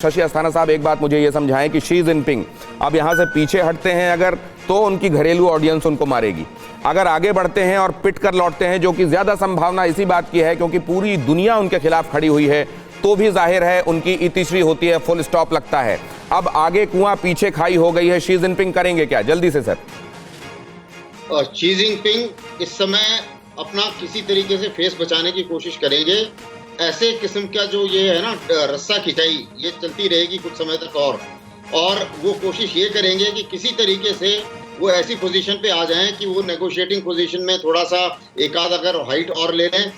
शशि अस्थाना साहब, एक बात मुझे ये समझाएं कि शी जिनपिंग अब यहाँ से पीछे हटते हैं अगर, तो उनकी घरेलू ऑडियंस उनको मारेगी। अगर आगे बढ़ते हैं और पिट कर लौटते हैं, जो कि ज्यादा संभावना इसी बात की है क्योंकि पूरी दुनिया उनके खिलाफ खड़ी हुई है, तो भी जाहिर है उनकी इतिश्री होती है, फुल स्टॉप लगता है। अब आगे कुआं पीछे खाई हो गई है, शी जिनपिंग करेंगे क्या? जल्दी से सर। शी जिनपिंग इस समय अपना किसी तरीके से फेस बचाने की कोशिश करेंगे। ऐसे किस्म का जो ये है ना रस्सा खिंचाई, ये चलती रहेगी कुछ समय तक और वो कोशिश ये करेंगे कि किसी तरीके से वो ऐसी पोजीशन पे आ जाएं कि वो नेगोशिएटिंग पोजीशन में थोड़ा सा एक आध अगर हाइट और ले लें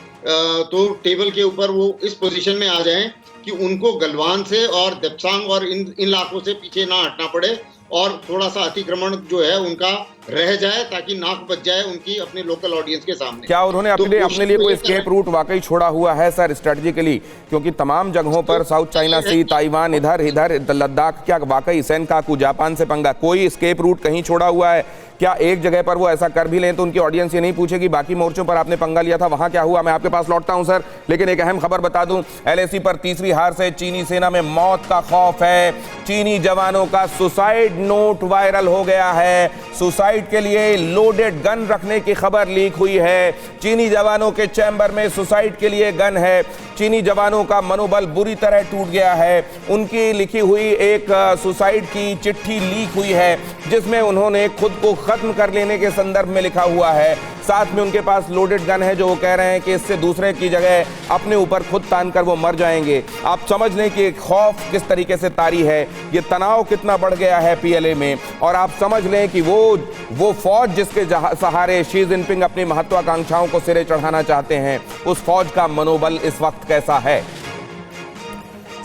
तो टेबल के ऊपर वो इस पोजीशन में आ जाएं कि उनको गलवान से और देप्सांग और इन इलाकों से पीछे ना हटना पड़े और थोड़ा सा अतिक्रमण जो है उनका रह जाए ताकि नाक बच जाए उनकी अपने लोकल ऑडियंस के सामने। क्या उन्होंने अपने लिए कोई एस्केप रूट वाकई छोड़ा हुआ है सर स्ट्रेटजिकली? क्योंकि तमाम जगहों पर साउथ चाइना सी, ताइवान, इधर लद्दाख, क्या वाकई सेनकाकू, जापान से पंगा, कोई एस्केप रूट कहीं छोड़ा हुआ है क्या? एक जगह पर वो ऐसा कर भी लें तो उनकी ऑडियंस ये नहीं पूछेगी बाकी मोर्चों पर आपने पंगा लिया था, वहां क्या हुआ? मैं आपके पास लौटता हूं सर, लेकिन एक अहम खबर बता दूं, एलएसी पर तीसरी हार से चीनी सेना में मौत का खौफ है। चीनी जवानों का सुसाइड नोट वायरल हो गया है। सुसाइड के लिए लोडेड गन रखने की खबर लीक हुई है। चीनी जवानों के चैम्बर में सुसाइड के लिए गन है। चीनी जवानों का मनोबल बुरी तरह टूट गया है। उनकी लिखी हुई एक सुसाइड की चिट्ठी लीक हुई है जिसमें उन्होंने खुद को खत्म कर लेने के संदर्भ में लिखा हुआ है। साथ में उनके पास लोडेड गन है जो वो कह रहे हैं कि इससे दूसरे की जगह अपने ऊपर खुद तान कर वो मर जाएंगे। आप समझ लें कि खौफ किस तरीके से तारी है, ये तनाव कितना बढ़ गया है पीएलए में, और आप समझ लें कि वो फौज जिसके सहारे शी जिनपिंग अपनी महत्वाकांक्षाओं को सिरे चढ़ाना चाहते हैं, उस फौज का मनोबल इस वक्त कैसा है?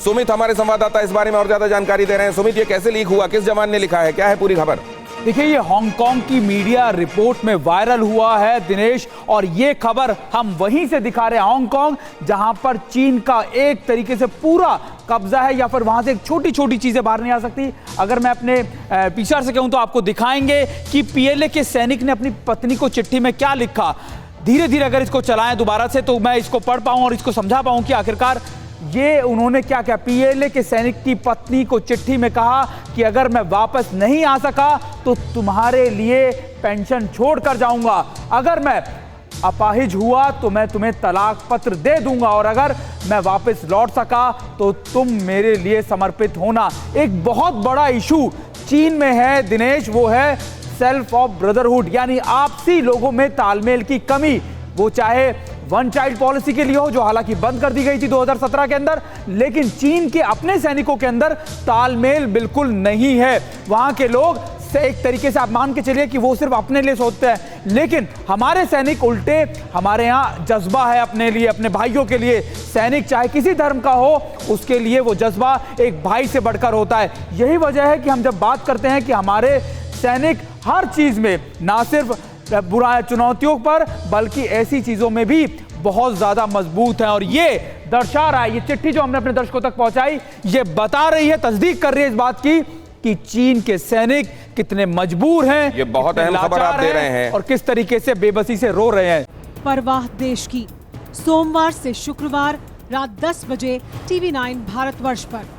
सुमित हमारे संवाददाता इस बारे में और ज्यादा जानकारी दे रहे हैं। सुमित, ये कैसे लीक हुआ, किस जवान ने लिखा है, क्या है पूरी खबर? देखिए, ये हांगकांग की मीडिया रिपोर्ट में वायरल हुआ है दिनेश, और ये खबर हम वहीं से दिखा रहे हैं, हांगकांग जहां पर चीन का एक तरीके से पूरा कब्जा है, या फिर वहां से एक छोटी छोटी चीजें बाहर नहीं आ सकती। अगर मैं अपने पीछे से कहूं तो आपको दिखाएंगे कि पीएलए के सैनिक ने अपनी पत्नी को चिट्ठी में क्या लिखा। धीरे धीरे अगर इसको चलाएं दोबारा से तो मैं इसको पढ़ पाऊं और इसको समझा पाऊं कि आखिरकार ये उन्होंने क्या क्या। पीएलए के सैनिक की पत्नी को चिट्ठी में कहा कि अगर मैं वापस नहीं आ सका तो तुम्हारे लिए पेंशन छोड़ कर जाऊंगा, अगर मैं अपाहिज हुआ तो मैं तुम्हें तलाक पत्र दे दूंगा, और अगर मैं वापस लौट सका तो तुम मेरे लिए समर्पित होना। एक बहुत बड़ा इशू चीन में है दिनेश, वो है सेल्फ ऑफ ब्रदरहुड, यानी आपसी लोगों में तालमेल की कमी। वो चाहे वन चाइल्ड पॉलिसी के लिए हो, जो हालांकि बंद कर दी गई थी 2017 के अंदर, लेकिन चीन के अपने सैनिकों के अंदर तालमेल बिल्कुल नहीं है। वहां के लोग से एक तरीके से आप मान के चलिए कि वो सिर्फ अपने लिए सोचते हैं, लेकिन हमारे सैनिक उल्टे, हमारे यहाँ जज्बा है अपने लिए, अपने भाइयों के लिए। सैनिक चाहे किसी धर्म का हो, उसके लिए वो जज्बा एक भाई से बढ़कर होता है। यही वजह है कि हम जब बात करते हैं कि हमारे सैनिक हर चीज में ना सिर्फ बुरा चुनौतियों पर बल्कि ऐसी चीजों में भी बहुत ज्यादा मजबूत है, और ये दर्शा रहा है, ये चिट्ठी जो हमने अपने दर्शकों तक पहुंचाई, ये बता रही है, तस्दीक कर रही है इस बात की कि चीन के सैनिक कितने मजबूर हैं, ये बहुत अहम खबर आप दे रहे हैं, और किस तरीके से बेबसी से रो रहे हैं। परवाह देश की, सोमवार से शुक्रवार रात 10 बजे TV9 भारतवर्ष पर।